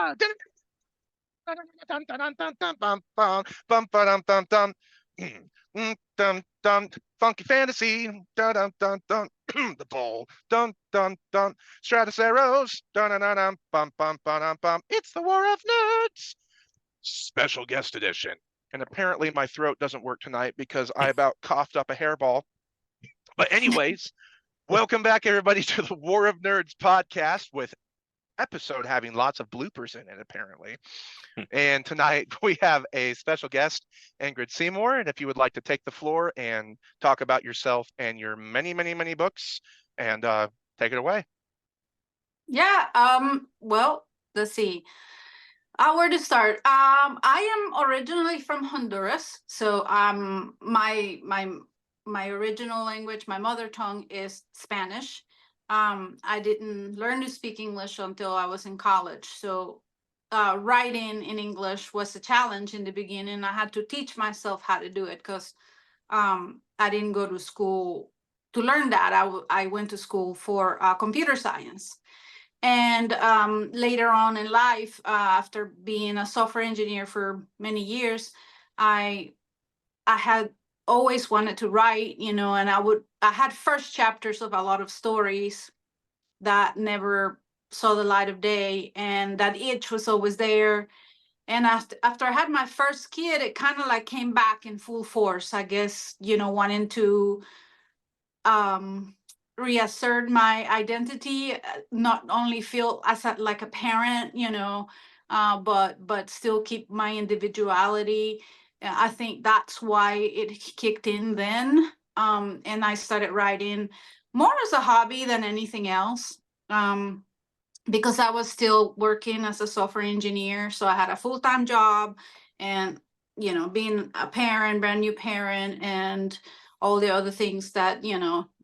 Dun, dun, dun, dun, dun, bum, bum, bum, ba-dum, dum, dum. Dum, dum, funky fantasy. Dun, dun, dun, dun. The ball. Dun, dun, dun. Stratoceros. Dun, dun, dun, dun, bum, bum, ba-dum, bum. It's the War of Nerds. Special guest edition. And apparently my throat doesn't work tonight because I about coughed up a hairball. But anyways, welcome back everybody to the War of Nerds podcast with episode having lots of bloopers in it apparently. And tonight we have a special guest, Ingrid Seymour. And if you would like to take the floor and talk about yourself and your many, many, many books, and take it away. Yeah, well, let's see. Where to start? I am originally from Honduras, so my original language, my mother tongue is Spanish. I didn't learn to speak English until I was in college, so writing in English was a challenge in the beginning. I had to teach myself how to do it because I didn't go to school to learn that. I went to school for computer science. And later on in life, after being a software engineer for many years, I had always wanted to write, and I had first chapters of a lot of stories that never saw the light of day, and that itch was always there. And after I had my first kid, it kind of like came back in full force, I guess, wanting to reassert my identity, not only feel as like a parent, but still keep my individuality. I think that's why it kicked in then. And I started writing more as a hobby than anything else. Because I was still working as a software engineer. So I had a full-time job and, being a parent, brand new parent, and all the other things that,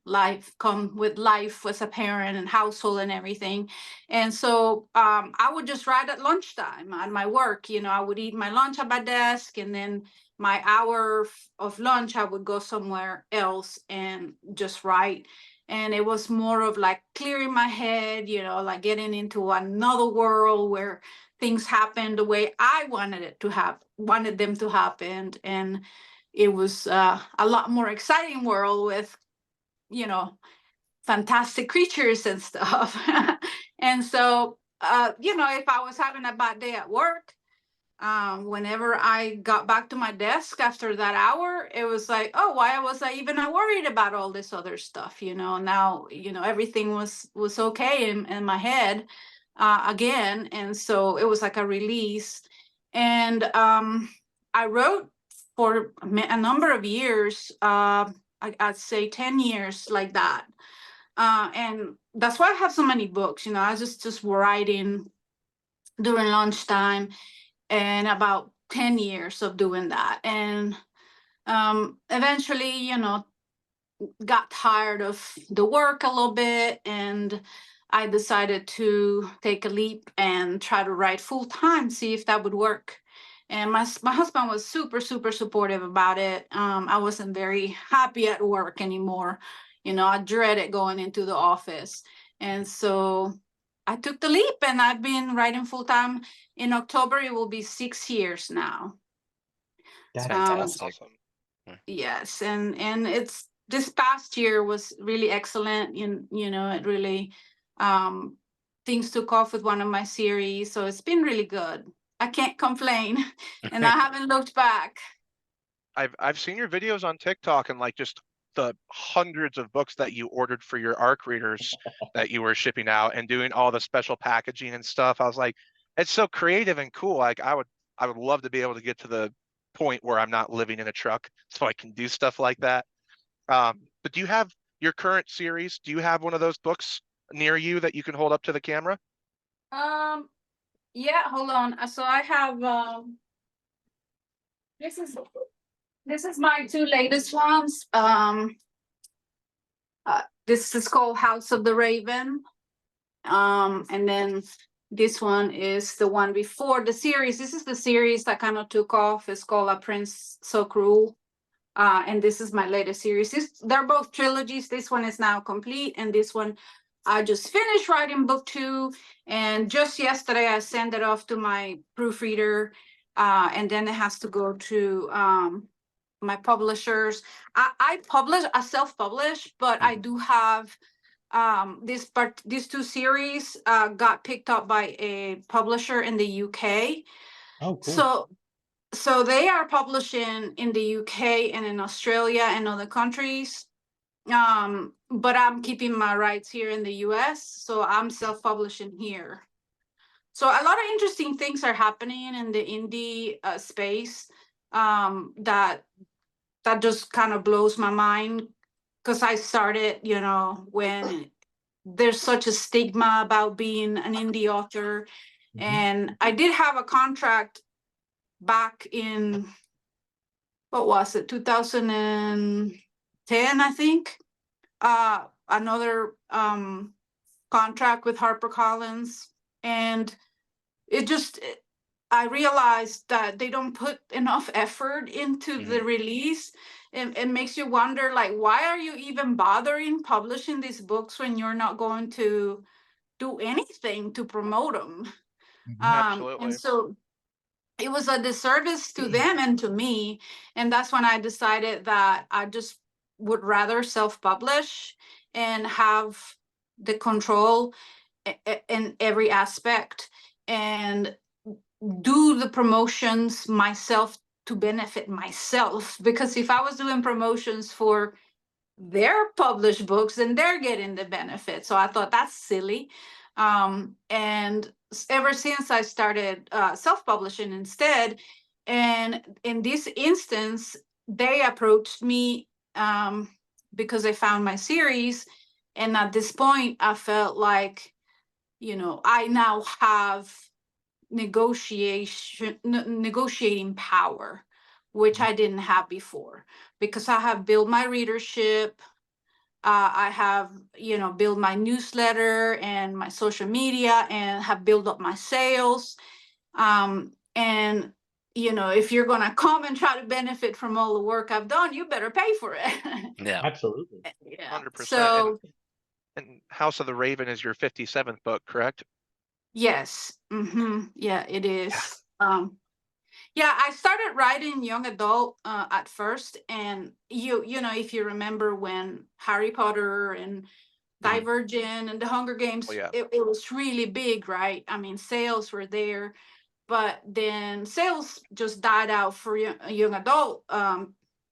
life come with life as a parent and household and everything. And so I would just write at lunchtime at my work. I would eat my lunch at my desk, and then my hour of lunch, I would go somewhere else and just write. And it was more of like clearing my head, like getting into another world where things happen the way I wanted them to happen. And it was a lot more exciting world with, fantastic creatures and stuff. And so, if I was having a bad day at work, whenever I got back to my desk after that hour, it was like, oh, why was I even worried about all this other stuff? Now, everything was okay in my head again. And so it was like a release. And I wrote for a number of years, I'd say 10 years like that. And that's why I have so many books. I was just writing during lunchtime, and about 10 years of doing that. And eventually, got tired of the work a little bit, and I decided to take a leap and try to write full time, see if that would work. And my husband was super, super supportive about it. I wasn't very happy at work anymore. I dreaded going into the office. And so I took the leap, and I've been writing full time. In October, it will be 6 years now. That's fantastic. Awesome. Yes, and it's this past year was really excellent. It really things took off with one of my series, so it's been really good. I can't complain, and I haven't looked back. I've seen your videos on TikTok and like just the hundreds of books that you ordered for your ARC readers that you were shipping out and doing all the special packaging and stuff. I was like, it's so creative and cool. Like I would love to be able to get to the point where I'm not living in a truck so I can do stuff like that. But do you have your current series? Do you have one of those books near you that you can hold up to the camera? Yeah, hold on. So I have this is my two latest ones. This is called House of the Raven. And then this one is the one before the series. This is the series that kind of took off. It's called A Prince So Cruel. And this is my latest series. They're both trilogies. This one is now complete, and this one I just finished writing book 2, and just yesterday I sent it off to my proofreader, and then it has to go to my publishers. I self-publish, but I do have these 2 series got picked up by a publisher in the UK. Oh, cool. So they are publishing in the UK and in Australia and other countries. But I'm keeping my rights here in the US, so I'm self-publishing here. So a lot of interesting things are happening in the indie space that just kind of blows my mind, because I started, when there's such a stigma about being an indie author. And I did have a contract back in, what was it, 2010, I think. Another contract with HarperCollins, and I realized that they don't put enough effort into the release. It makes you wonder, like, why are you even bothering publishing these books when you're not going to do anything to promote them? Absolutely. And so it was a disservice to them and to me. And that's when I decided that I just would rather self-publish and have the control in every aspect, and do the promotions myself to benefit myself. Because if I was doing promotions for their published books, then they're getting the benefit. So I thought that's silly. And ever since I started self-publishing instead, and in this instance, they approached me because they found my series. And at this point, I felt like, I now have negotiating power, which I didn't have before, because I have built my readership. I have, built my newsletter and my social media, and have built up my sales. And, if you're going to come and try to benefit from all the work I've done, you better pay for it. Yeah, Absolutely. Yeah. 100%. So, And House of the Raven is your 57th book, correct? yes. Yeah, it is. Yeah, I started writing young adult at first, and if you remember when Harry Potter and Divergent and the Hunger Games, Oh, yeah. it was really big, right? I mean, sales were there, but then sales just died out for young adult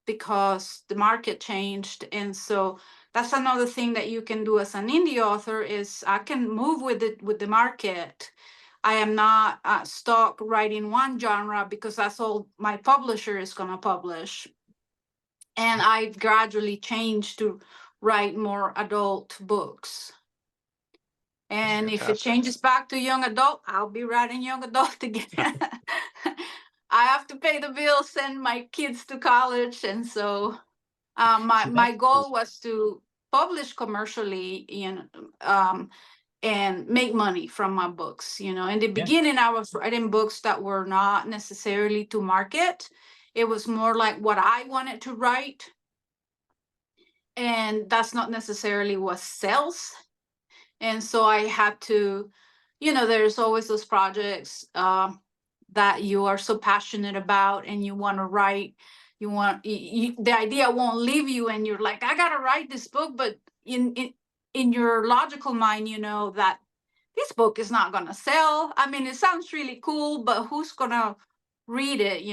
because the market changed. And so that's another thing that you can do as an indie author, is I can move with the market. I am not stuck writing one genre because that's all my publisher is going to publish. And I've gradually changed to write more adult books. And if it changes back to young adult, I'll be writing young adult again. I have to pay the bills, send my kids to college. And so my goal was to publish commercially, and make money from my books. In the beginning, I was writing books that were not necessarily to market. It was more like what I wanted to write. And that's not necessarily what sells. And so I had to, there's always those projects that you are so passionate about, and you want to write. The idea won't leave you, and you're like, I gotta write this book. But in your logical mind, you know that this book is not gonna sell. I mean, it sounds really cool, but who's gonna read it?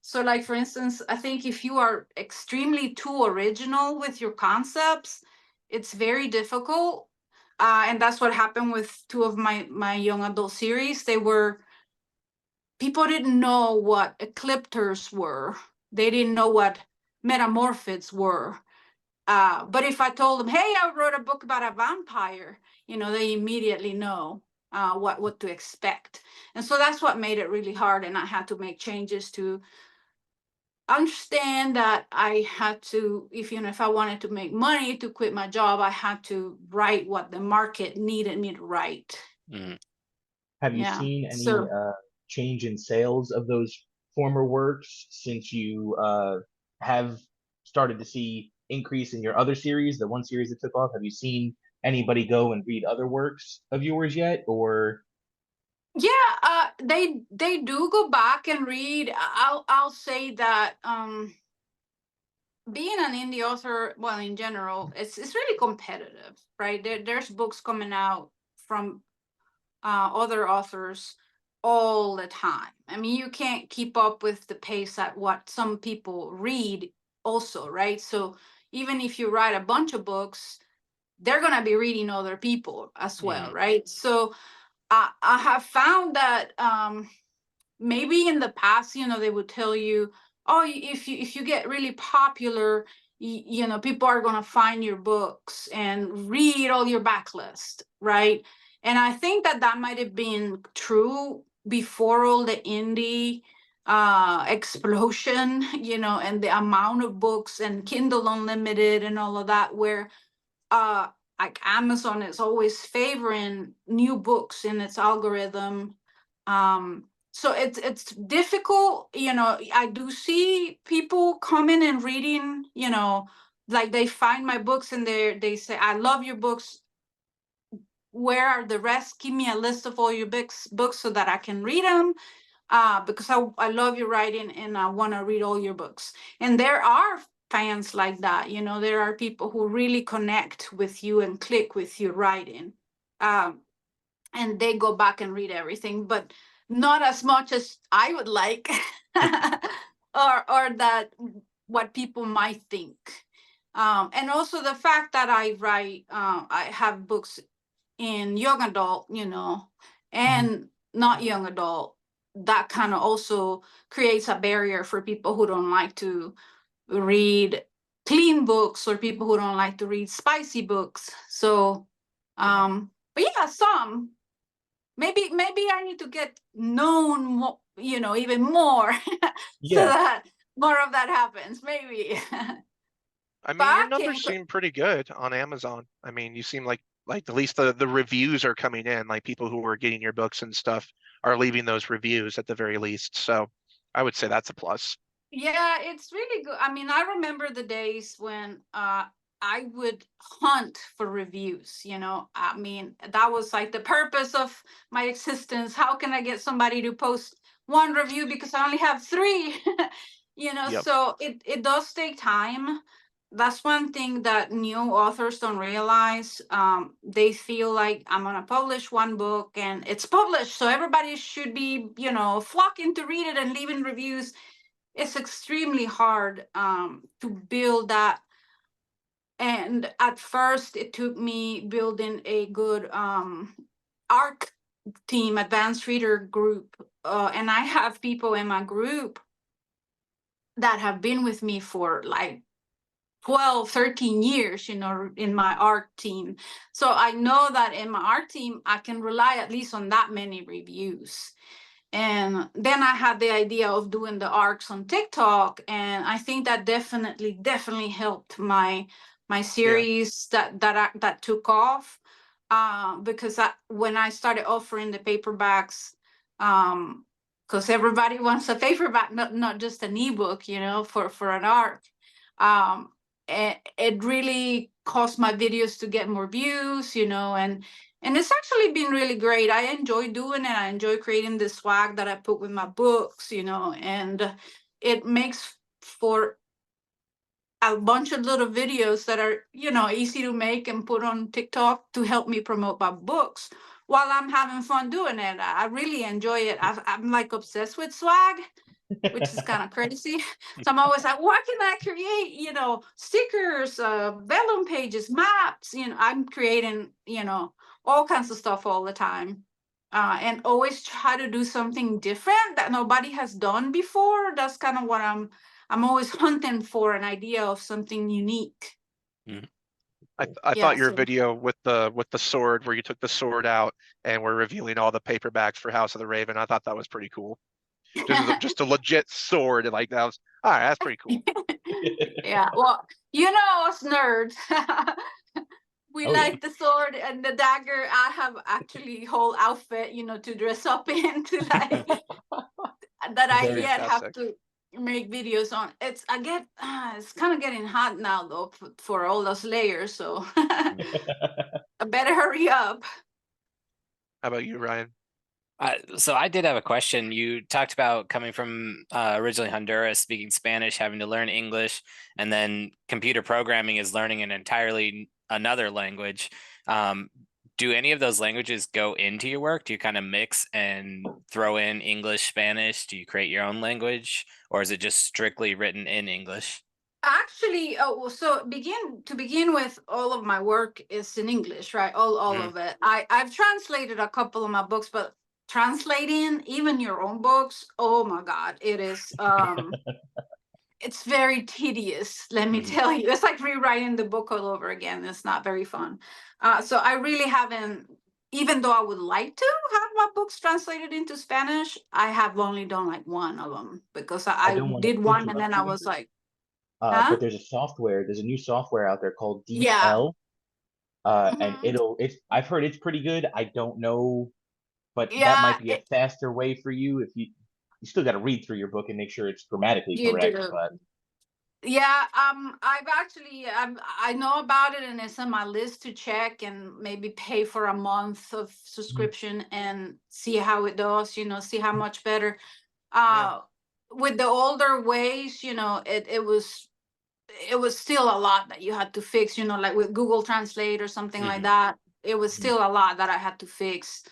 So, like, for instance, I think if you are extremely too original with your concepts, it's very difficult. And that's what happened with 2 of my young adult series. People didn't know what ecliptors were. They didn't know what metamorphids were. But if I told them, hey, I wrote a book about a vampire, they immediately know what to expect. And so that's what made it really hard. And I had to make changes to understand that I had to, if I wanted to make money to quit my job, I had to write what the market needed me to write. Have you seen any change in sales of those former works since you have started to see increase in your other series, the one series that took off? Have you seen anybody go and read other works of yours yet, or? Yeah, they do go back and read. I'll say that being an indie author, well, in general, it's really competitive, right? There's books coming out from other authors all the time. I mean, you can't keep up with the pace at what some people read also, right? So even if you write a bunch of books, they're going to be reading other people as well, right? So I have found that maybe in the past, they would tell you, oh, if you get really popular, people are going to find your books and read all your backlist, right? And I think that might have been true before all the indie explosion, and the amount of books and Kindle Unlimited and all of that, where like Amazon is always favoring new books in its algorithm. So it's difficult, I do see people coming and reading, like they find my books and they say, I love your books. Where are the rest? Give me a list of all your books so that I can read them. Because I love your writing and I want to read all your books. And there are fans like that, there are people who really connect with you and click with your writing. And they go back and read everything, but not as much as I would like, or that what people might think. And also the fact that I write, I have books in young adult, and not young adult, that kind of also creates a barrier for people who don't like to read clean books or people who don't like to read spicy books. So, but yeah, some. Maybe I need to get known more, even more, so that more of that happens. Maybe. I mean, your numbers seem pretty good on Amazon. I mean, you seem like at least the reviews are coming in. Like people who are getting your books and stuff are leaving those reviews at the very least. So I would say that's a plus. Yeah, it's really good. I mean, I remember the days when I would hunt for reviews, I mean, that was like the purpose of my existence. How can I get somebody to post one review because I only have 3? So it does take time. That's one thing that new authors don't realize. They feel like I'm gonna publish one book and it's published, so everybody should be, flocking to read it and leaving reviews. It's extremely hard to build that. And at first it took me building a good ARC team, advanced reader group. And I have people in my group that have been with me for like 12, 13 years, in my ARC team. So I know that in my ARC team, I can rely at least on that many reviews. And then I had the idea of doing the arcs on TikTok, and I think that definitely helped my series that took off. Because when I started offering the paperbacks, because everybody wants a paperback, not just an ebook, for an arc. It really caused my videos to get more views, and it's actually been really great. I enjoy doing it. I enjoy creating the swag that I put with my books, and it makes for a bunch of little videos that are, easy to make and put on TikTok to help me promote my books while I'm having fun doing it. I really enjoy it. I'm like obsessed with swag, which is kind of crazy. So I'm always like, what can I create? Stickers, vellum pages, maps. I'm creating, all kinds of stuff all the time, and always try to do something different that nobody has done before. That's kind of what I'm always hunting for, an idea of something unique. I thought your video with the sword, where you took the sword out and were revealing all the paperbacks for House of the Raven, I thought that was pretty cool. Just a legit sword, like that was all right. That's pretty cool. Yeah, well, us nerds, we like the sword and the dagger. I have actually whole outfit, to dress up in, to like that I yet have to make videos on. It's kind of getting hot now though, for all those layers. So, I better hurry up. How about you, Ryan? So I did have a question. You talked about coming from originally Honduras, speaking Spanish, having to learn English, and then computer programming is learning an entirely another language. Do any of those languages go into your work? Do you kind of mix and throw in English, Spanish? Do you create your own language, or is it just strictly written in English? Actually, so begin with, all of my work is in English, right? All of it. I've translated a couple of my books, but translating even your own books, oh my God, it is it's very tedious, let me tell you. It's like rewriting the book all over again. It's not very fun. So I really haven't, even though I would like to have my books translated into Spanish, I have only done like one of them because I don't want did to one and then interrupt I you, was Ingrid, like, huh? but there's a new software out there called Yeah. DeepL, and Mhm. I've heard it's pretty good. I don't know, but that Yeah, might be a faster way for you if you still got to read through your book and make sure it's grammatically you correct. do. But Yeah, I've actually, I know about it and it's on my list to check and maybe pay for a month of subscription and see how it does, see how much better. Yeah. With the older ways, it was still a lot that you had to fix, like with Google Translate or something like that. It was still a lot that I had to fix.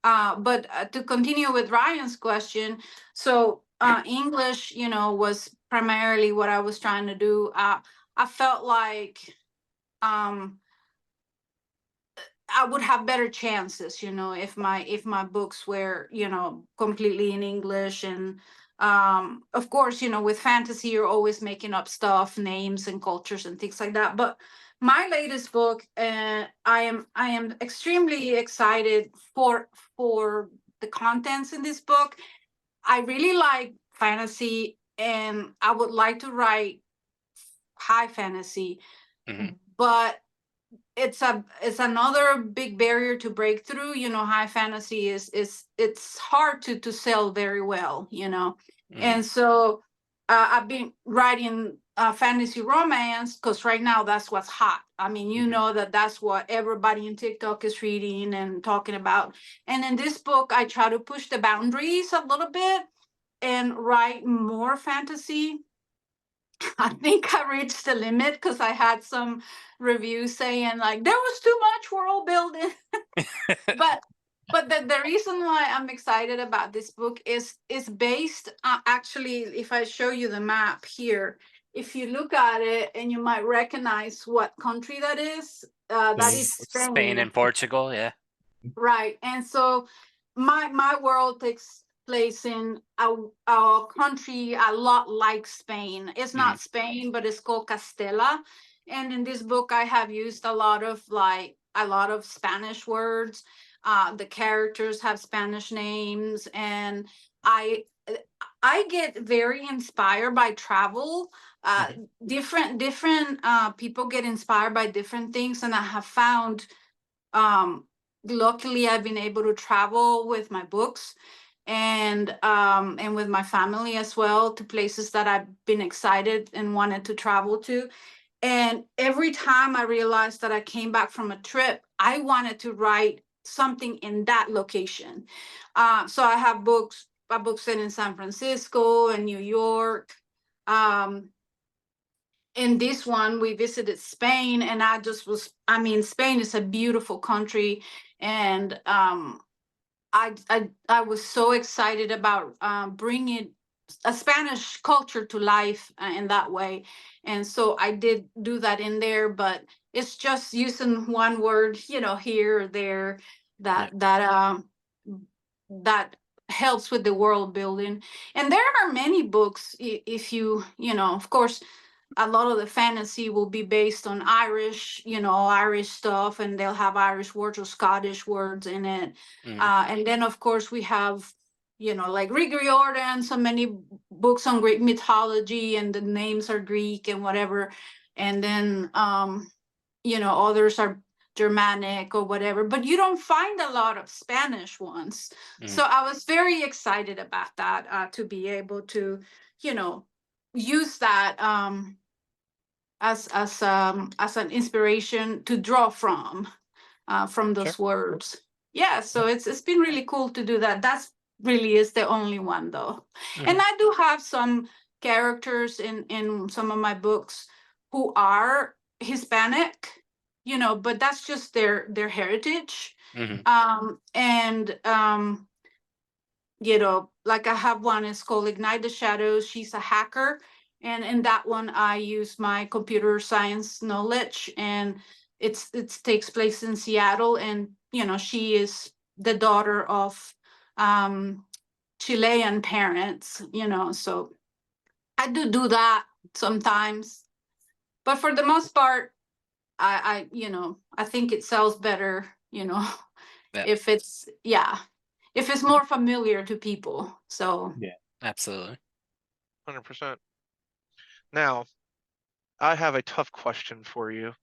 But to continue with Ryan's question, so English, was primarily what I was trying to do. I felt like I would have better chances, if my books were, completely in English. And of course, with fantasy, you're always making up stuff, names and cultures and things like that. But my latest book, I am extremely excited for the contents in this book. I really like fantasy, and I would like to write high fantasy, but it's another big barrier to break through. High fantasy is it's hard to sell very well. And so I've been writing fantasy romance because right now that's what's hot. I mean, that's what everybody in TikTok is reading and talking about. And in this book, I try to push the boundaries a little bit and write more fantasy. I think I reached the limit because I had some reviews saying like there was too much world building. but the reason why I'm excited about this book is based actually, if I show you the map here, if you look at it, and you might recognize what country that is. That is Spain. Spain and Portugal, yeah. Right. And so my world takes place in a country a lot like Spain. It's not Spain, but it's called Castella. And in this book, I have used a lot of Spanish words. The characters have Spanish names, and I get very inspired by travel. Different people get inspired by different things, and I have found, luckily, I've been able to travel with my books, and with my family as well, to places that I've been excited and wanted to travel to. And every time I realized that I came back from a trip, I wanted to write something in that location. So I have books set in San Francisco and New York. In this one, we visited Spain, and Spain is a beautiful country. And I was so excited about bringing a Spanish culture to life in that way. And so I did do that in there, but it's just using one word, here or there, that helps with the world building. And there are many books, if you, of course, a lot of the fantasy will be based on Irish, Irish stuff, and they'll have Irish words or Scottish words in it. And then, of course, we have, like Greek Riordan, so many books on Greek mythology, and the names are Greek and whatever. And then, others are Germanic or whatever, but you don't find a lot of Spanish ones. So I was very excited about that, to be able to, use that as an inspiration to draw from. from those words. Yeah, so it's been really cool to do that. That's really is the only one though. And I do have some characters in some of my books who are Hispanic, you know, but that's just their heritage. You know, like I have one, it's called Ignite the Shadows. She's a hacker. And in that one, I use my computer science knowledge, and it takes place in Seattle. And, you know, she is the daughter of Chilean parents, you know, so I do that sometimes. But for the most part, I you know, I think it sells better, you know, if it's, if it's more familiar to people. So yeah, absolutely. 100%. Now, I have a tough question for you,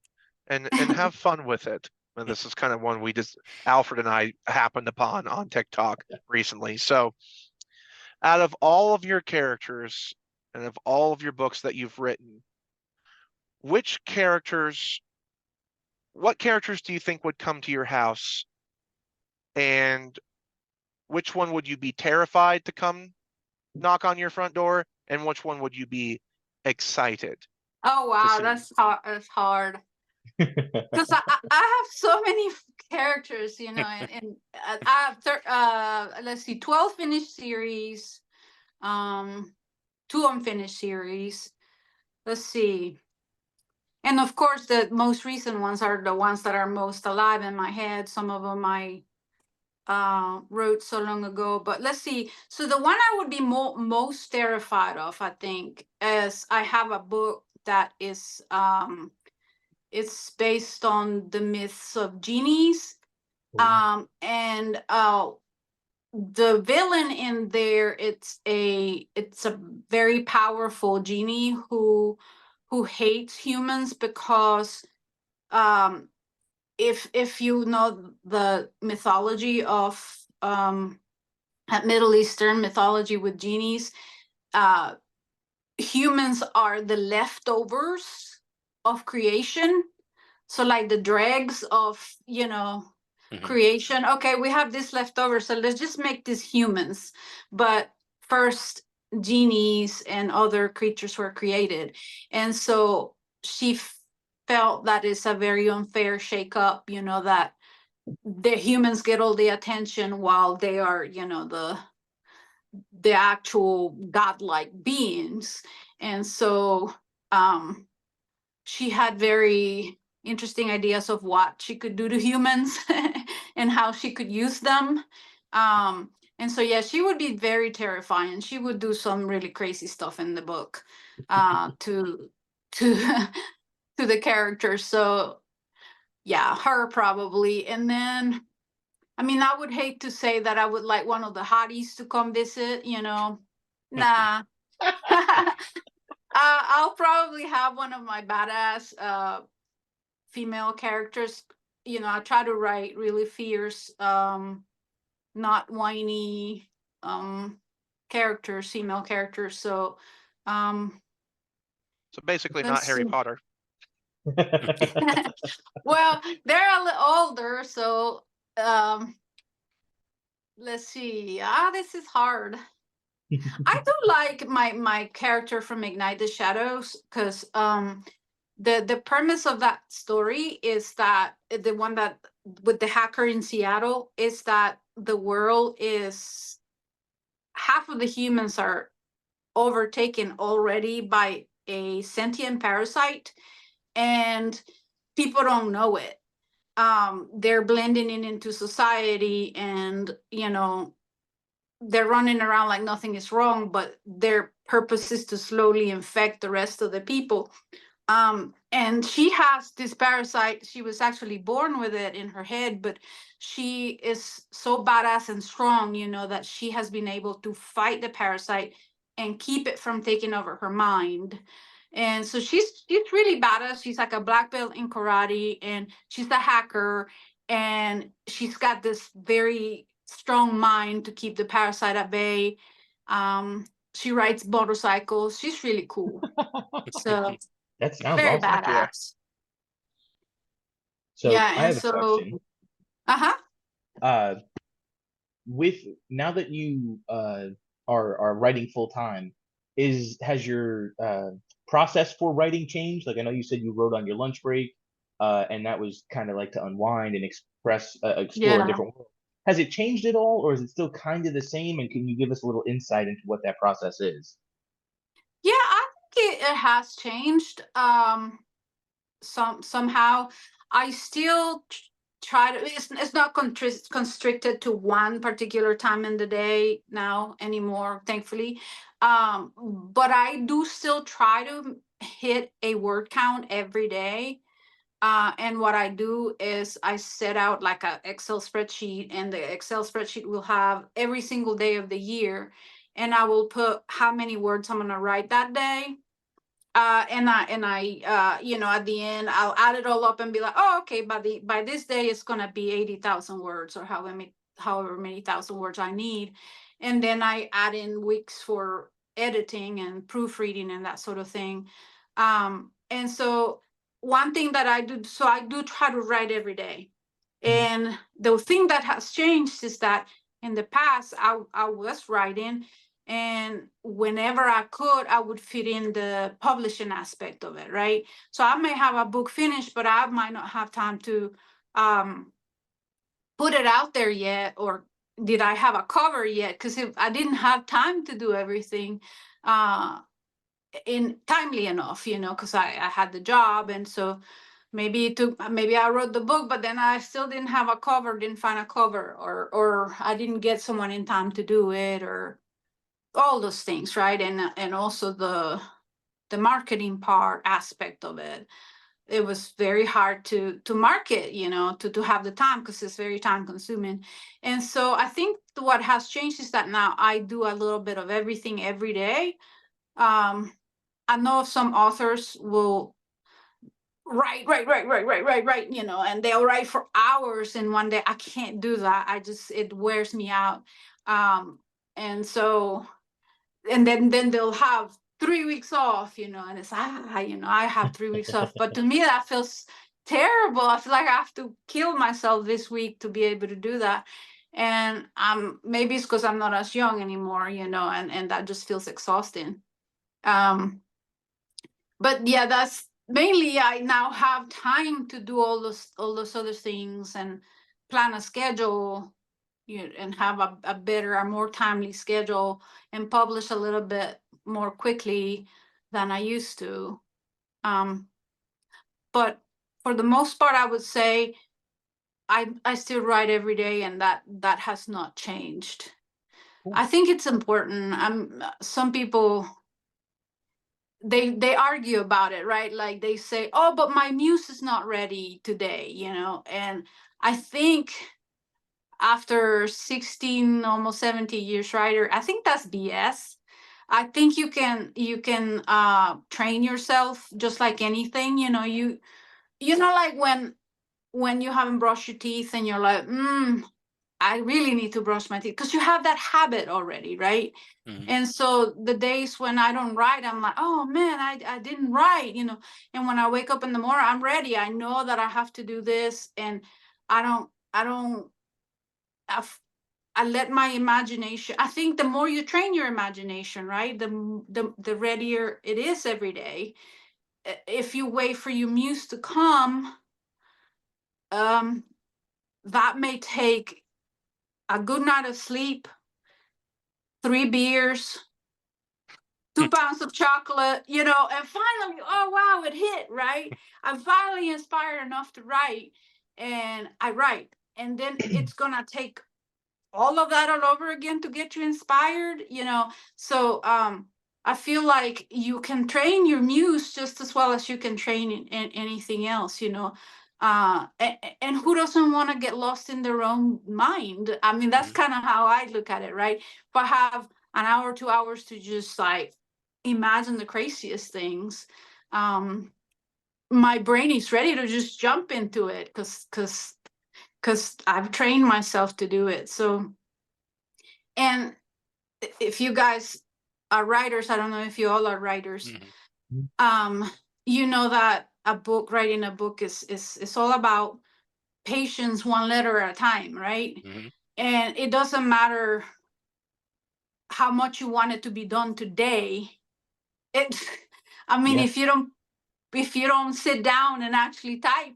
and have fun with it. And this is kind of one we just, Alfred and I happened upon on TikTok recently. So out of all of your characters and of all of your books that you've written, what characters do you think would come to your house, and which one would you be terrified to come knock on your front door, and which one would you be excited? Oh wow, that's hard. Because I have so many characters, you know, and I have let's see, 12 finished series, 2 unfinished series. Let's see. And of course, the most recent ones are the ones that are most alive in my head. Some of them I wrote so long ago. But let's see. So the one I would be most terrified of, I think, is I have a book that is it's based on the myths of genies. And the villain in there, it's a very powerful genie who hates humans because if you know the mythology of Middle Eastern mythology with genies, humans are the leftovers of creation. So like the dregs of, you know, creation. Okay, we have this leftover, so let's just make these humans. But first, genies and other creatures were created. And so she felt that it's a very unfair shakeup, you know, that the humans get all the attention while they are, you know, the actual godlike beings. And so she had very interesting ideas of what she could do to humans and how she could use them. And so, yeah, she would be very terrifying. She would do some really crazy stuff in the book to the characters. So, yeah, her probably. And then, I mean, I would hate to say that I would like one of the hotties to come visit, you know. Nah. I'll probably have one of my badass female characters. You know, I try to write really fierce, not whiny characters, female characters. So basically not Harry Potter. Well, they're a little older, so let's see. This is hard. I do like my character from Ignite the Shadows, because the premise of that story is that the one that with the hacker in Seattle is that the world is half of the humans are overtaken already by a sentient parasite, and people don't know it. They're blending into society, and you know, they're running around like nothing is wrong, but their purpose is to slowly infect the rest of the people. And she has this parasite. She was actually born with it in her head, but she is so badass and strong, you know, that she has been able to fight the parasite and keep it from taking over her mind. And so she's really badass. She's like a black belt in karate, and she's a hacker, and she's got this very strong mind to keep the parasite at bay. She rides motorcycles. She's really cool. So that sounds very awesome. badass. So Yeah, I and have a question. Uh, with now that you are writing full time, has your process for writing changed? Like I know you said you wrote on your lunch break, and that was kind of like to unwind and explore a Yeah. different world. Has it changed at all, or is it still kind of the same? And can you give us a little insight into what that process is? Yeah, I think it has changed. Somehow I still try to, it's not constricted to one particular time in the day now anymore, thankfully. But I do still try to hit a word count every day. And what I do is I set out like an Excel spreadsheet, and the Excel spreadsheet will have every single day of the year, and I will put how many words I'm going to write that day. And I you know, at the end I'll add it all up and be like, oh, okay, by this day it's gonna be 80,000 words, or however many thousand words I need. And then I add in weeks for editing and proofreading and that sort of thing. And so one thing that I do, so I do try to write every day. And the thing that has changed is that in the past I was writing, and whenever I could, I would fit in the publishing aspect of it, right? So I may have a book finished, but I might not have time to put it out there yet, or did I have a cover yet? Because if I didn't have time to do everything in timely enough, you know, because I had the job, and so maybe I wrote the book, but then I still didn't have a cover, didn't find a cover, or I didn't get someone in time to do it, or all those things, right? And also the marketing part aspect of it. It was very hard to market, you know, to have the time, because it's very time consuming. And so I think what has changed is that now I do a little bit of everything every day. I know some authors will write, you know, and they'll write for hours in one day. I can't do that. It wears me out. And so, and then they'll have 3 weeks off, you know, and it's you know, I have 3 weeks off. But to me, that feels terrible. I feel like I have to kill myself this week to be able to do that. And maybe it's because I'm not as young anymore, you know, and that just feels exhausting. But yeah, that's mainly, I now have time to do all those other things, and plan a schedule, you know, and have a better, a more timely schedule, and publish a little bit more quickly than I used to. But for the most part, I would say I still write every day, and that has not changed. Cool. I think it's important. Some people, they argue about it, right? Like they say, oh, but my muse is not ready today, you know. And I think after 16, almost 70 years writer, I think that's BS. I think you can train yourself just like anything, you know. You know, like when you haven't brushed your teeth and you're like, I really need to brush my teeth, because you have that habit already, right? And so the days when I don't write, I'm like, oh man, I didn't write, you know. And when I wake up in the morning, I'm ready. I know that I have to do this, and I let my imagination. I think the more you train your imagination, right, the readier it is every day. If you wait for your muse to come, that may take a good night of sleep, 3 beers, 2 pounds of chocolate, you know, and finally, oh wow, it hit, right? I'm finally inspired enough to write, and I write. And then it's gonna take all of that all over again to get you inspired, you know. So I feel like you can train your muse just as well as you can train in anything else, you know. And who doesn't want to get lost in their own mind? I mean, that's kind of how I look at it, right? If I have an hour, 2 hours to just like imagine the craziest things, my brain is ready to just jump into it, because I've trained myself to do it. So, and if you guys are writers, I don't know if you all are writers, you know that writing a book is all about patience one letter at a time, right? Mhm. And it doesn't matter how much you want it to be done today. It, I mean, Yeah. if you don't sit down and actually type,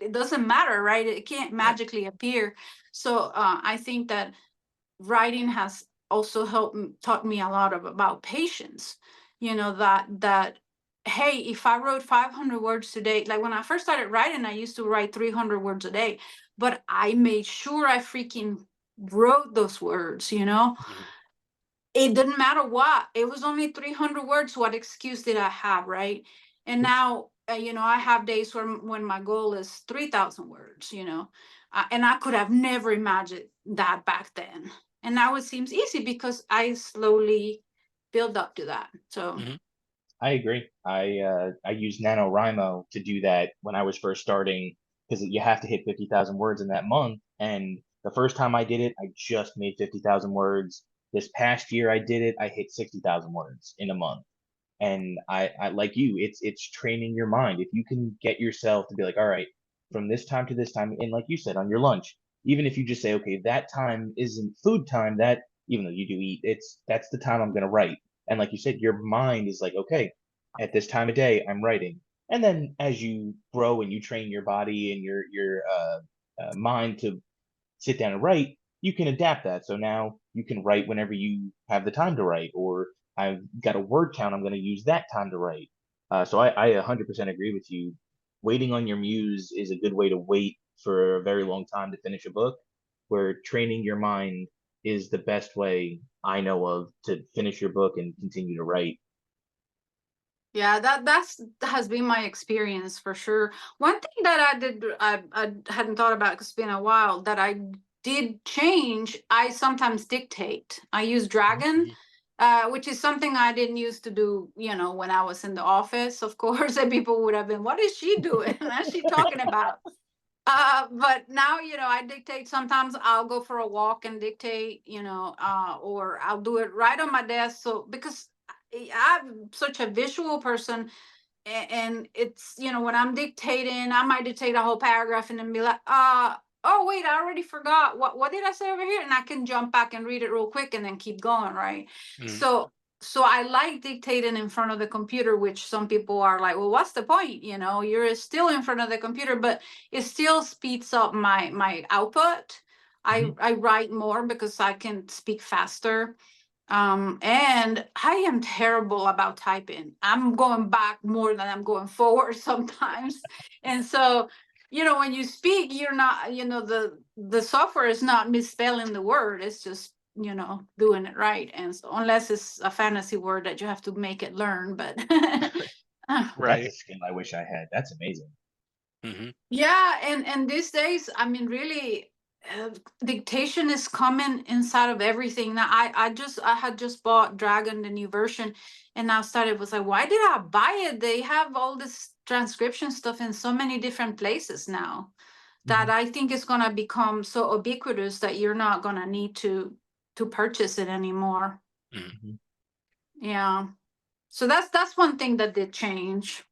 it doesn't matter, right? It can't magically appear. So I think that writing has also taught me a lot about patience. You know, that hey, if I wrote 500 words today, like when I first started writing, I used to write 300 words a day, but I made sure I freaking wrote those words, you know. Mhm. It didn't matter what, it was only 300 words. What excuse did I have, right? And now you know, I have days when my goal is 3,000 words, you know. And I could have never imagined that back then, and now it seems easy because I slowly build up to that. So Mhm. I agree. I used NaNoWriMo to do that when I was first starting, because you have to hit 50,000 words in that month. And the first time I did it, I just made 50,000 words. This past year I did it, I hit 60,000 words in a month. And I like you, it's training your mind. If you can get yourself to be like, all right, from this time to this time, and like you said, on your lunch, even if you just say, okay, that time isn't food time, that even though you do eat, that's the time I'm gonna write. And like you said, your mind is like, okay, at this time of day, I'm writing. And then as you grow and you train your body and your mind to sit down and write, you can adapt that. So now you can write whenever you have the time to write, or I've got a word count, I'm going to use that time to write. So I 100% agree with you. Waiting on your muse is a good way to wait for a very long time to finish a book, where training your mind is the best way I know of to finish your book and continue to write. yeah, that has been my experience for sure. One thing that I hadn't thought about, 'cause it's been a while, that I did change. I sometimes dictate. I use Dragon, Mhm. which is something I didn't used to do, you know, when I was in the office, of course. And people would have been, what is she doing? What's she talking about? But now, you know, I dictate. Sometimes I'll go for a walk and dictate, you know, or I'll do it right on my desk. So because I'm such a visual person, and it's, you know, when I'm dictating, I might dictate a whole paragraph and then be like, oh wait, I already forgot, what did I say over here? And I can jump back and read it real quick and then keep going, right? Mhm. So I like dictating in front of the computer, which some people are like, well, what's the point? You know, you're still in front of the computer, but it still speeds up my output. Mhm. I write more because I can speak faster. And I am terrible about typing. I'm going back more than I'm going forward sometimes. And so, you know, when you speak, you're not, you know, the software is not misspelling the word. It's just, you know, doing it right. And so unless it's a fantasy word that you have to make it learn, but That's Right. a skill I wish I had. That's amazing. Mhm. yeah, and these days, I mean, really, dictation is coming inside of everything. Now, I had just bought Dragon, the new version, and I started was like, why did I buy it? They have all this transcription stuff in so many different places now that Mhm. I think it's gonna become so ubiquitous that you're not gonna need to purchase it anymore. Mhm. Yeah, so that's one thing that did change.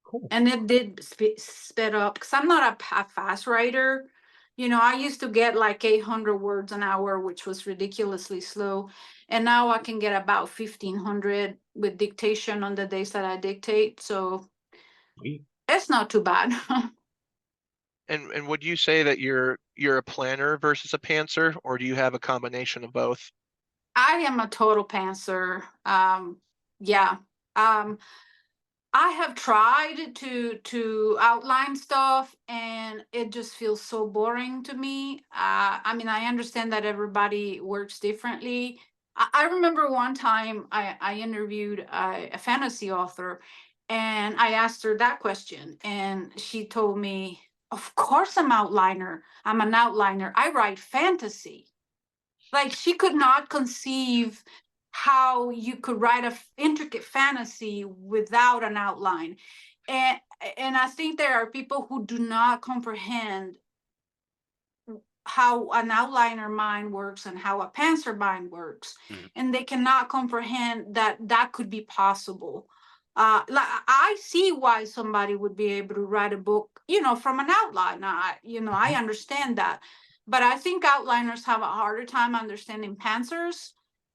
Cool. And it did sped up because I'm not a fast writer. You know, I used to get like 800 words an hour, which was ridiculously slow. And now I can get about 1,500 with dictation on the days that I dictate. So Sweet. it's not too bad. And would you say that you're a planner versus a pantser, or do you have a combination of both? I am a total pantser. Yeah. I have tried to outline stuff and it just feels so boring to me. I mean, I understand that everybody works differently. I remember one time I interviewed a fantasy author and I asked her that question and she told me, of course I'm outliner. I'm an outliner. I write fantasy. Like she could not conceive how you could write a intricate fantasy without an outline. and and I think there are people who do not comprehend how an outliner mind works and how a pantser mind works, Mhm. and they cannot comprehend that that could be possible. Like I see why somebody would be able to write a book, from an outline. I understand that, but I think outliners have a harder time understanding pantsers.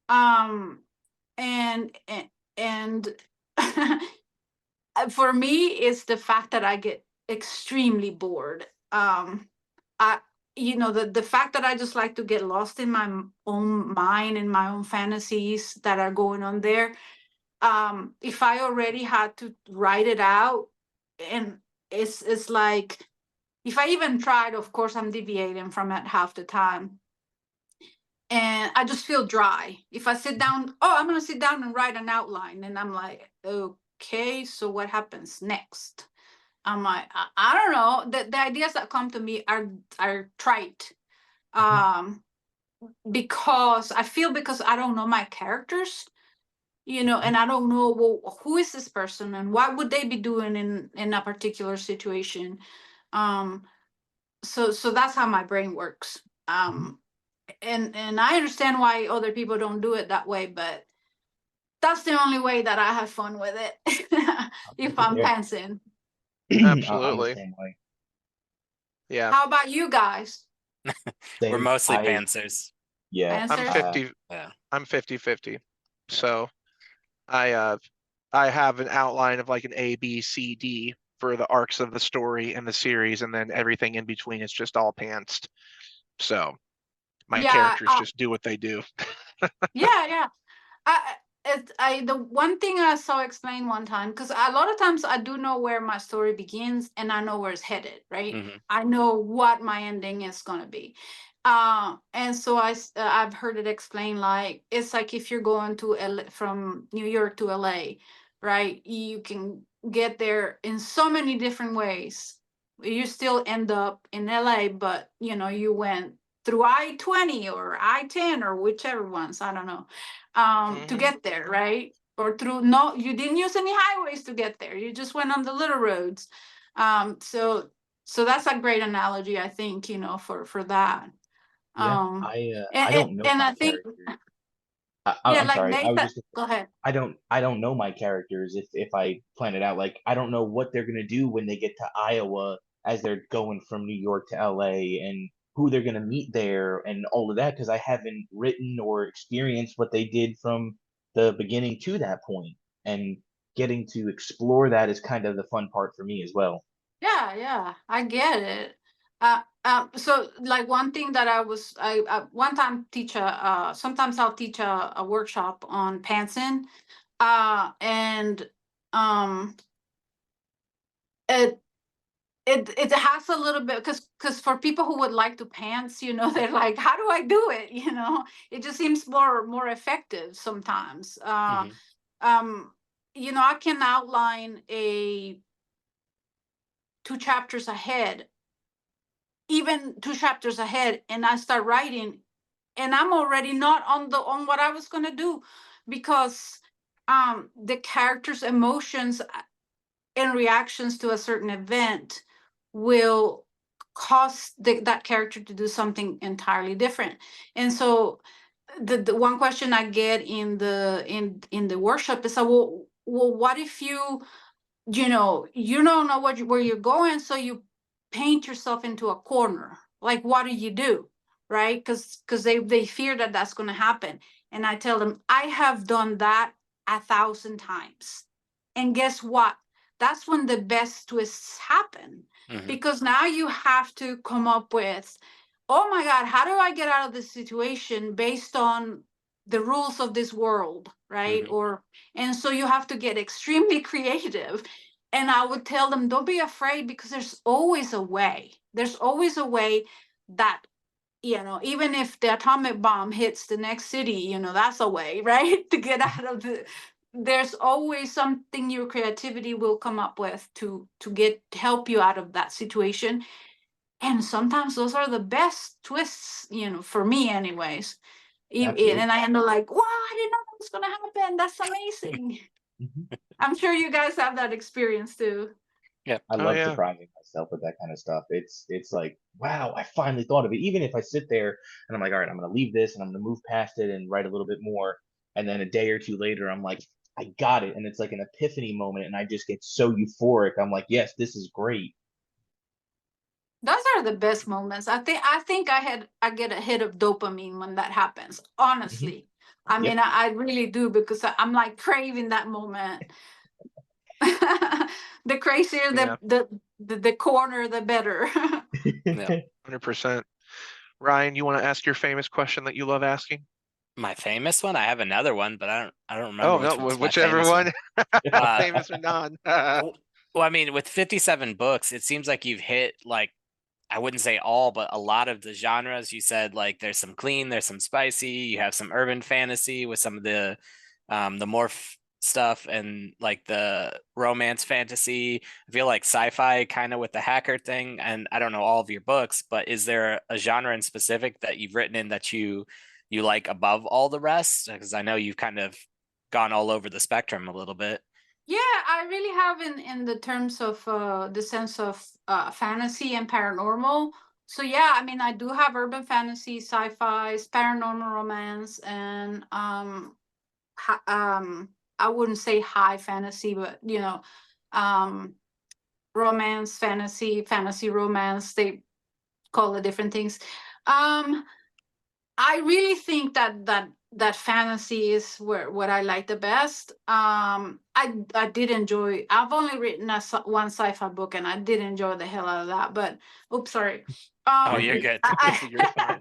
And for me, it's the fact that I get extremely bored. The fact that I just like to get lost in my own mind and my own fantasies that are going on there. If I already had to write it out, and it's like, if I even tried, of course I'm deviating from it half the time, and I just feel dry. If I sit down, I'm gonna sit down and write an outline, and I'm like, okay, so what happens next? I'm like, I don't know. The ideas that come to me are trite. Because I don't know my characters, and I don't know, well, who is this person and what would they be doing in a particular situation. So that's how my brain works. And I understand why other people don't do it that way, but that's the only way that I have fun with it. If I'm Yeah. pantsing. I'm the Absolutely. same way. Yeah. How about you guys? We're Same. mostly pantsers. Yeah. I'm Pantsers? 50. Yeah. I'm 50-50. So I have an outline of like an A, B, C, D for the arcs of the story and the series, and then everything in between is just all pantsed. So my Yeah, characters just do what they do. yeah. The one thing I saw explained one time, because a lot of times I do know where my story begins and I know where it's headed, right? Mhm. I know what my ending is going to be. And so I've heard it explained like, it's like if you're going to from New York to LA, right? You can get there in so many different ways. You still end up in LA, but you went through I-20 or I-10 or whichever ones, I don't know, to get there, right? Or you didn't use any highways to get there. You just went on the little roads. So that's a great analogy, I think, for that. Yeah. I don't know And my I think, characters. yeah, I'm like sorry. I was Nathan, just go ahead. I don't know my characters if I plan it out. Like I don't know what they're gonna do when they get to Iowa as they're going from New York to LA and who they're gonna meet there and all of that because I haven't written or experienced what they did from the beginning to that point. And getting to explore that is kind of the fun part for me as well. Yeah, I get it. So like one thing that I one time sometimes I'll teach a workshop on pantsing, and it it has a little bit, because for people who would like to pants, they're like, how do I do it? It just seems more effective sometimes. Mhm. I can outline a 2 chapters ahead, even 2 chapters ahead, and I start writing, and I'm already not on what I was going to do, because the character's emotions and reactions to a certain event will cause that character to do something entirely different. And so the one question I get in the workshop is, well, what if you don't know where you're going, so you paint yourself into a corner. Like, what do you do? Right? Because they fear that that's going to happen. And I tell them, I have done that 1,000 times. And guess what? That's when the best twists happen. Mhm. Because now you have to come up with, oh my God, how do I get out of this situation based on the rules of this world, right? Mhm. And so you have to get extremely creative. And I would tell them, don't be afraid, because there's always a way. There's always a way that, even if the atomic bomb hits the next city, that's a way, right? To get out of there's always something your creativity will come up with to help you out of that situation. And sometimes those are the best twists, for me anyways. Absolutely. And I end up like, wow, I didn't know that was going to happen. That's amazing. I'm sure you guys have that experience too. Yep. I Oh, love yeah. surprising myself with that kind of stuff. It's like, wow, I finally thought of it. Even if I sit there and I'm like, all right, I'm gonna leave this and I'm gonna move past it and write a little bit more, and then a day or two later, I'm like, I got it, and it's like an epiphany moment, and I just get so euphoric. I'm like, yes, this is great. Those are the best moments. I think I get a hit of dopamine when that happens. Honestly. I mean, I really do, because I'm like craving that moment. The crazier Yeah. the corner, the better. Yeah. 100%. Ryan, you want to ask your famous question that you love asking? My famous one? I have another one, but I don't remember Oh, no, what's my whichever famous one, Uh, famous or non. well, I mean, with 57 books, it seems like you've hit like I wouldn't say all, but a lot of the genres. You said like there's some clean, there's some spicy, you have some urban fantasy with some of the morph stuff and like the romance fantasy. I feel like sci-fi kind of with the hacker thing, and I don't know all of your books, but is there a genre in specific that you've written in that you like above all the rest? Because I know you've kind of gone all over the spectrum a little bit. Yeah, I really have in the terms of the sense of fantasy and paranormal. So yeah, I mean, I do have urban fantasy, sci-fi, paranormal romance, and I wouldn't say high fantasy, but um romance, fantasy romance, they call it different things. I really think that fantasy is where what I like the best. I did enjoy. I've only written one sci-fi book, and I did enjoy the hell out of that. But oops, sorry. Oh, you're good. You're fine.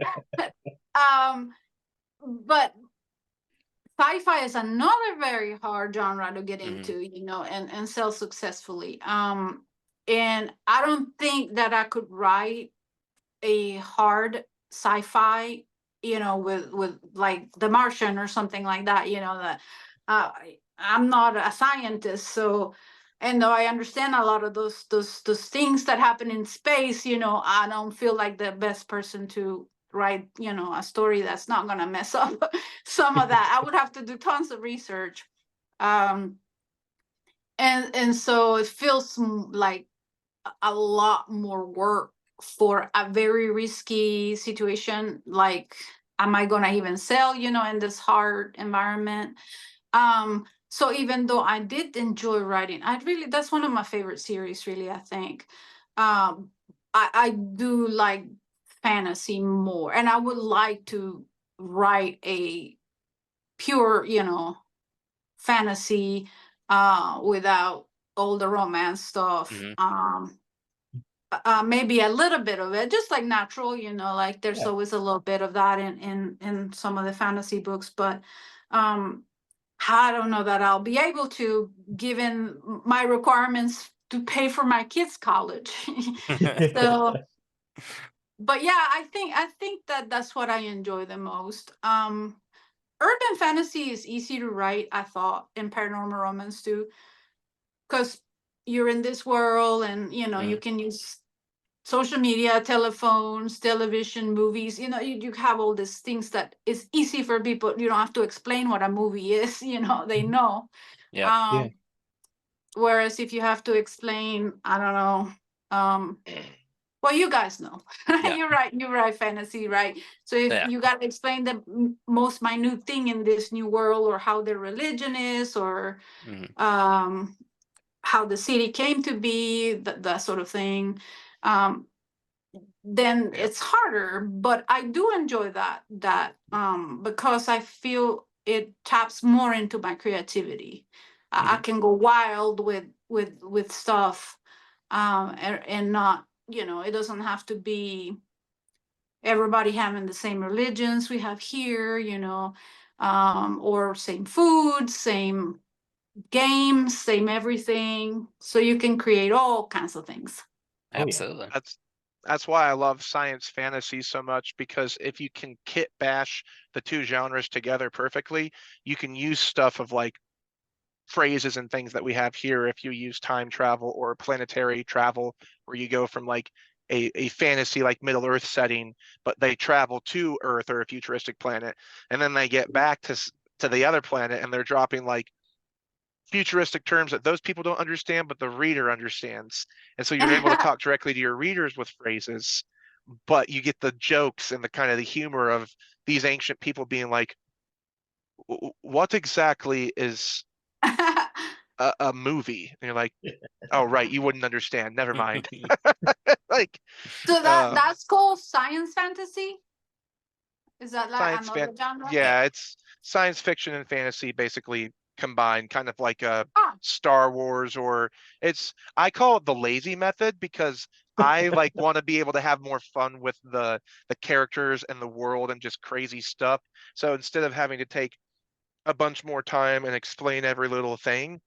Um, but sci-fi is another very hard genre to get into, and sell successfully. And I don't think that I could write a hard sci-fi, with like The Martian or something like that. That I'm not a scientist, so, and though I understand a lot of those things that happen in space, I don't feel like the best person to write, a story that's not gonna mess up some of that. I would have to do tons of research. Um, and so it feels like a lot more work for a very risky situation. Like, am I gonna even sell, in this hard environment? So even though I did enjoy writing, that's one of my favorite series, really, I think. I do like fantasy more, and I would like to write a pure, fantasy without all the romance stuff. Maybe a little bit of it, just like natural, like there's Yeah. always a little bit of that in some of the fantasy books, but I don't know that I'll be able to, given my requirements to pay for my kids' college. So, but yeah, I think that that's what I enjoy the most. Urban fantasy is easy to write, I thought, in paranormal romance too, because you're in this world, and you can use social media, telephones, television, movies. You have all these things that is easy for people. You don't have to explain what a movie is. They know. Yep. Um, Whereas if you have to explain, I don't know. Well, you guys know. Yeah. You write fantasy, right? So if Yeah. you got to explain the most minute thing in this new world, or how their religion is, or how the city came to be, that sort of thing, then Yeah. it's harder. But I do enjoy that because I feel it taps more into my creativity. I can go wild with stuff, and not, it doesn't have to be everybody having the same religions we have here, or same food, same games, same everything. So you can create all kinds of things. Oh, yeah. Absolutely. That's why I love science fantasy so much, because if you can kit bash the two genres together perfectly, you can use stuff of like phrases and things that we have here. If you use time travel or planetary travel, where you go from like a fantasy like Middle Earth setting, but they travel to Earth or a futuristic planet, and then they get back to the other planet, and they're dropping like futuristic terms that those people don't understand, but the reader understands. And so you're able to talk directly to your readers with phrases, but you get the jokes and the kind of the humor of these ancient people being like, what exactly is a movie, and you're like, oh right, you wouldn't understand. Never mind. Like So that's called science fantasy? Is that like science fan. another genre? Yeah, it's science fiction and fantasy basically combined, kind of like a Ah, Star Wars, or I call it the lazy method because I like want to be able to have more fun with the characters and the world and just crazy stuff. So instead of having to take a bunch more time and explain every little thing,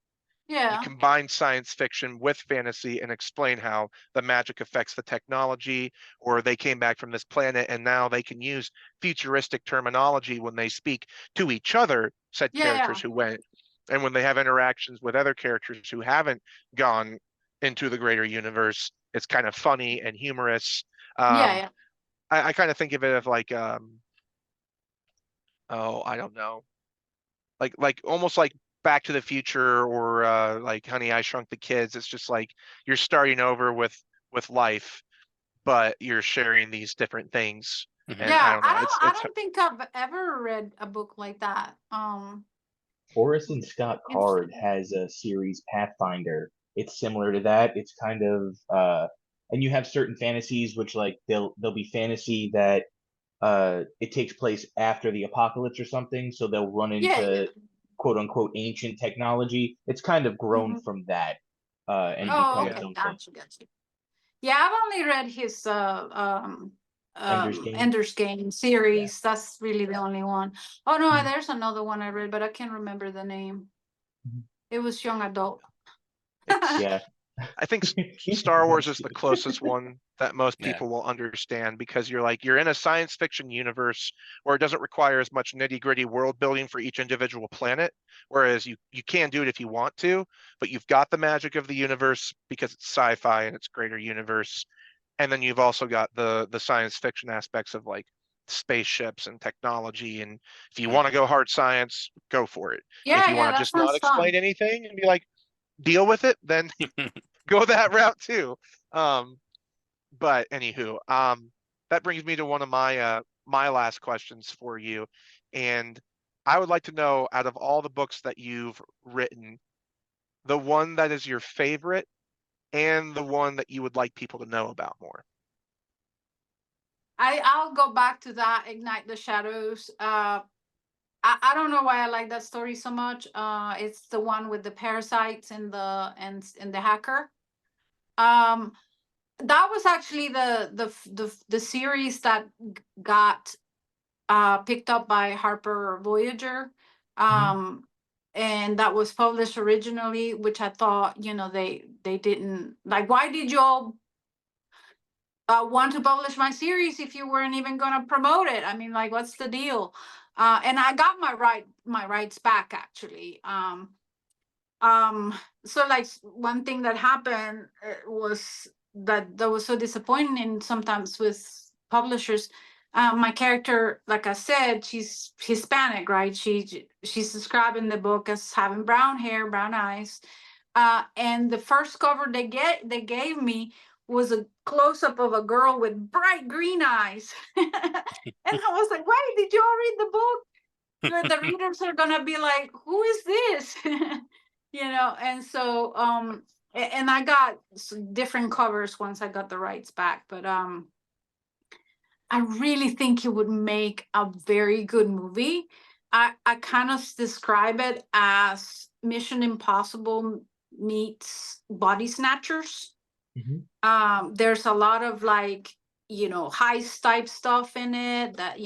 you yeah. combine science fiction with fantasy and explain how the magic affects the technology, or they came back from this planet and now they can use futuristic terminology when they speak to each other, said Yeah, yeah. characters who went, and when they have interactions with other characters who haven't gone into the greater universe, it's kind of funny and humorous. Yeah, um yeah. I kind of think of it as like oh, I don't know, like almost like Back to the Future, or like Honey, I Shrunk the Kids. It's just like you're starting over with life, but you're sharing these different things. Mhm. And I Yeah, don't know. I It's don't think I've ever read a book like that. Horace and Scott Card Interesting. has a series Pathfinder. It's similar to that. It's kind of and you have certain fantasies which like they'll be fantasy that it takes place after the apocalypse or something, so they'll run Yeah, yeah. into quote unquote ancient technology. It's kind of grown Mhm. from that and Oh, become yeah. its okay. own thing. Gotcha, gotcha. Yeah, I've only read his Ender's Game. Ender's Game series. That's really the only one. Oh no, Mhm. there's another one I read, but I can't remember the name. Mhm. It was young adult. It's Yeah. I think Star Wars That's is the good. closest one that most Yeah. people will understand, because you're in a science fiction universe where it doesn't require as much nitty-gritty world building for each individual planet, whereas you can do it if you want to, but you've got the magic of the universe because it's sci-fi and it's greater universe. And then you've also got the science fiction aspects of like spaceships and technology. And if you want to go hard science, go for it. If Yeah, you yeah, want to that just not sounds fun. explain anything and be like, deal with it, then go that route too. Um, but anywho, that brings me to one of my last questions for you. And I would like to know, out of all the books that you've written, the one that is your favorite and the one that you would like people to know about more. I'll go back to that Ignite the Shadows. I don't know why I like that story so much. It's the one with the parasites and the hacker. Um, that was actually the series that got picked up by Harper Voyager. Um, and that was published originally, which I thought, they didn't like. Why did you all want to publish my series if you weren't even going to promote it? I mean, like, what's the deal? And I got my rights back actually. So like one thing that happened was that was so disappointing sometimes with publishers. My character, like I said, she's Hispanic, right? She's described in the book as having brown hair, brown eyes. And the first cover they gave me was a close up of a girl with bright green eyes. And I was like, wait, did you all read the book? The readers are gonna be like, who is this? And so and I got different covers once I got the rights back, but I really think it would make a very good movie. I kind of describe it as Mission Impossible meets Body Snatchers. There's a lot of like, heist type stuff in it, that,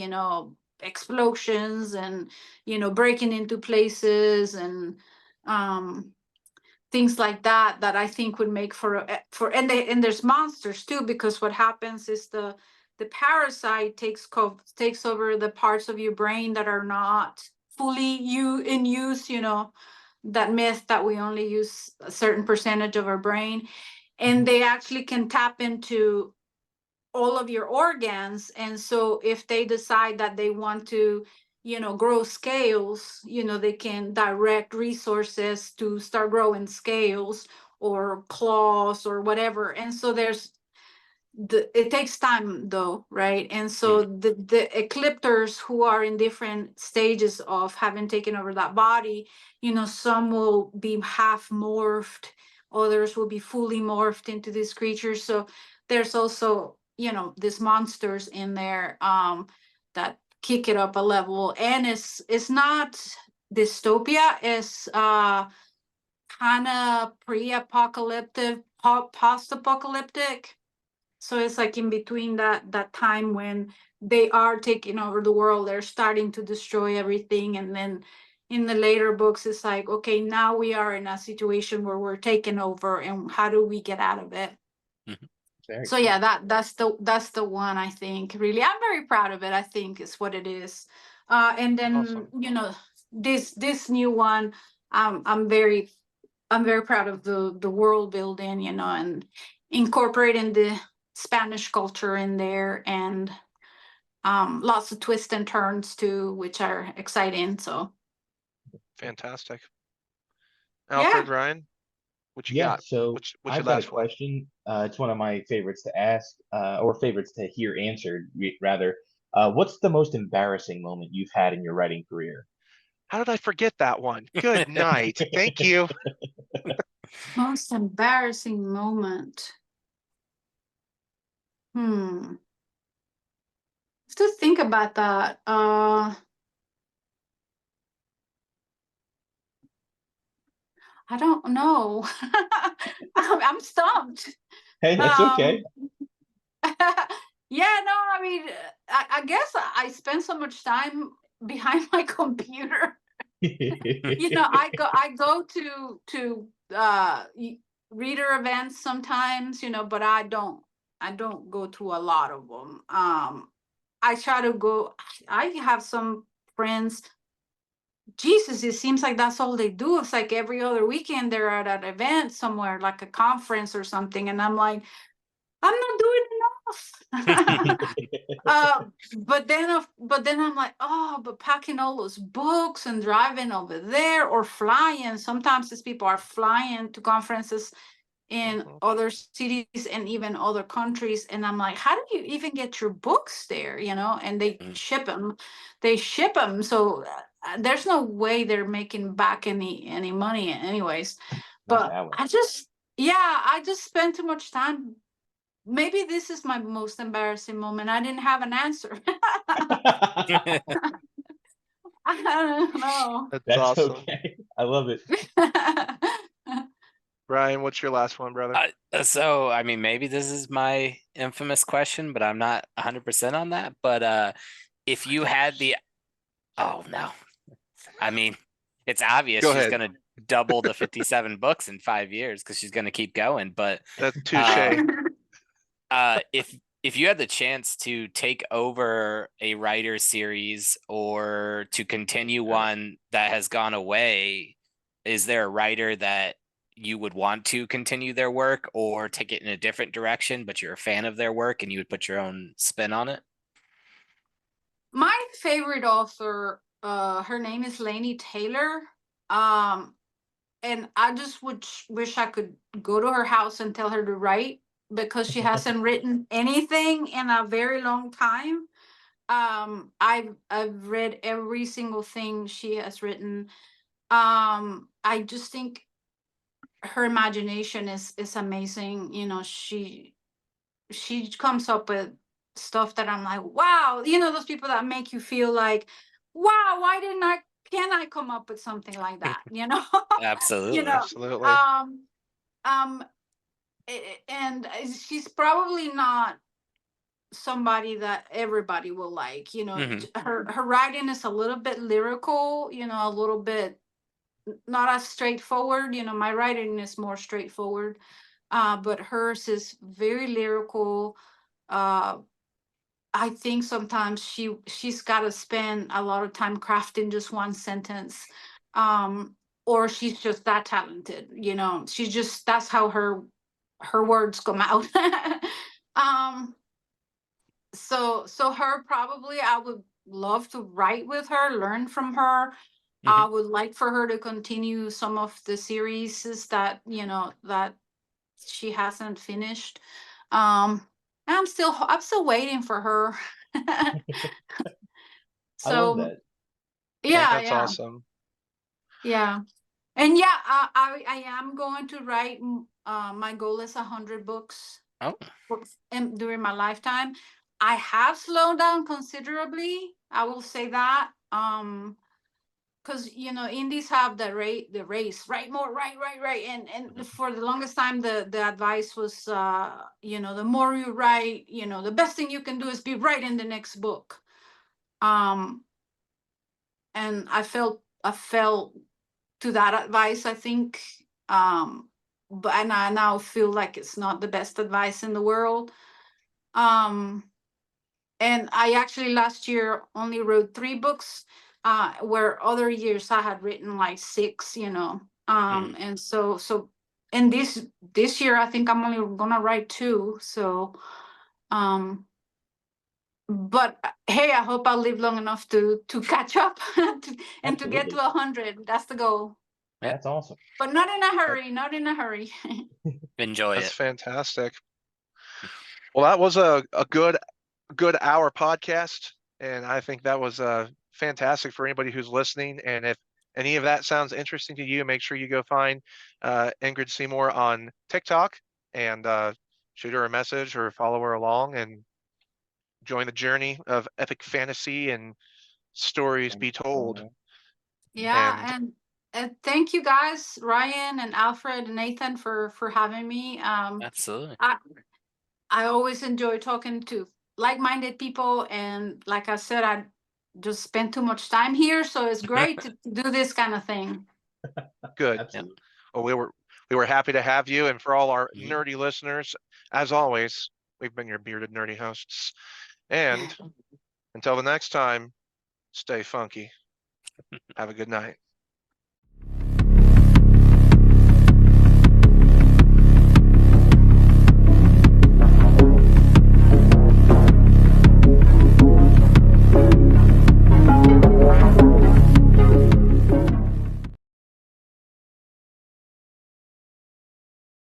explosions and, breaking into places and things like that I think would make and there's monsters too, because what happens is the parasite takes over the parts of your brain that are not fully in use, that myth that we only use a certain percentage of our brain, and they actually can tap into all of your organs. And so if they decide that they want to, grow scales, they can direct resources to start growing scales or claws or whatever. And so there's it takes time though, right? And so the ecliptors who are in different stages of having taken over that body, you know, some will be half morphed, others will be fully morphed into these creatures. So there's also, you know, these monsters in there that kick it up a level. And it's not dystopia, it's kind of pre-apocalyptic, post-apocalyptic. So it's like in between that time when they are taking over the world, they're starting to destroy everything, and then in the later books, it's like, okay, now we are in a situation where we're taking over, and how do we get out of it? Very So cool. yeah, that's the one I think. Really, I'm very proud of it. I think is what it is. And then Awesome. you know, this new one, I'm very proud of the world building, you know, and incorporating the Spanish culture in there, and lots of twists and turns too, which are exciting. So Fantastic. Yeah. Alfred, Ryan, what you Yeah, got? so What's your I've got a last one? question. It's one of my favorites to ask, or favorites to hear answered, rather. What's the most embarrassing moment you've had in your writing career? How did I forget that one? Good night. Thank you. Most embarrassing moment. Have to think about that. I don't know. I'm stumped. Hey, that's okay. Yeah, no, I mean, I guess I spend so much time behind my computer. You know, I go to reader events sometimes, you know, but I don't go to a lot of them. I try to go. I have some friends. Jesus, it seems like that's all they do. It's like every other weekend they're at an event somewhere, like a conference or something, and I'm like, I'm not doing enough. But then I'm like, oh, but packing all those books and driving over there or flying. Sometimes these people are flying to conferences in other cities and even other countries, and I'm like, how do you even get your books there? You know, and they ship them. So there's no way they're making back any money, anyways. But I just spend too much time. Maybe this is my most embarrassing moment. I didn't have an answer. I don't know. That's That's awesome. okay. I love it. Ryan, what's your last one, brother? So, I mean, maybe this is my infamous question, but I'm not 100% on that. But if you had the, oh no, I mean, it's obvious Go she's ahead. going to double the 57 books in 5 years because she's going to keep going. But That's touche. if you had the chance to take over a writer series or to continue one that has gone away, is there a writer that you would want to continue their work or take it in a different direction, but you're a fan of their work and you would put your own spin on it? My favorite author, her name is Laini Taylor. And I just would wish I could go to her house and tell her to write, because she hasn't written anything in a very long time. I've read every single thing she has written. I just think her imagination is amazing. You know, she comes up with stuff that I'm like, wow, you know, those people that make you feel like, wow, why didn't I, can I come up with something like that? You know? Absolutely. You know, Absolutely. and she's probably not somebody that everybody will like. You know, her writing is a little bit lyrical, you know, a little bit not as straightforward. You know, my writing is more straightforward, but hers is very lyrical. I think sometimes she's got to spend a lot of time crafting just one sentence, or she's just that talented. You know, she's just, that's how her words come out. So her, probably I would love to write with her, learn from her. I would like for her to continue some of the series that, you know, that she hasn't finished. I'm still waiting for her. I love So that. yeah, That's awesome. yeah. And yeah, I am going to write. My goal is 100 books. Oh. During my lifetime. I have slowed down considerably. I will say that. Because indies have the race, write more, write, and for the longest time, the advice was, the more you write, the best thing you can do is be writing the next book. And I fell to that advice, I think. But and I now feel like it's not the best advice in the world. And I actually last year only wrote 3 books, where other years I had written like 6, and so and this year I think I'm only gonna write 2. So, but hey, I hope I'll live long enough to catch up and to get to Absolutely. 100. That's the goal. Yeah. That's awesome. But not in a hurry. Not in a hurry. Enjoy That's it. fantastic. Well, that was a good hour podcast, and I think that was fantastic for anybody who's listening. And if any of that sounds interesting to you, make sure you go find Ingrid Seymour on TikTok and shoot her a message or follow her along and join the journey of epic fantasy and stories be told. Yeah, and thank you guys, Ryan and Alfred and Nathan, for having me. Absolutely. I always enjoy talking to like-minded people, and like I said, I just spend too much time here, so it's great to do this kind of thing. Good. Absolutely. Well, we were happy to have you, and for all our Mhm. nerdy listeners, as always, we've been your bearded nerdy hosts. And until the next time, stay funky. Have a good night.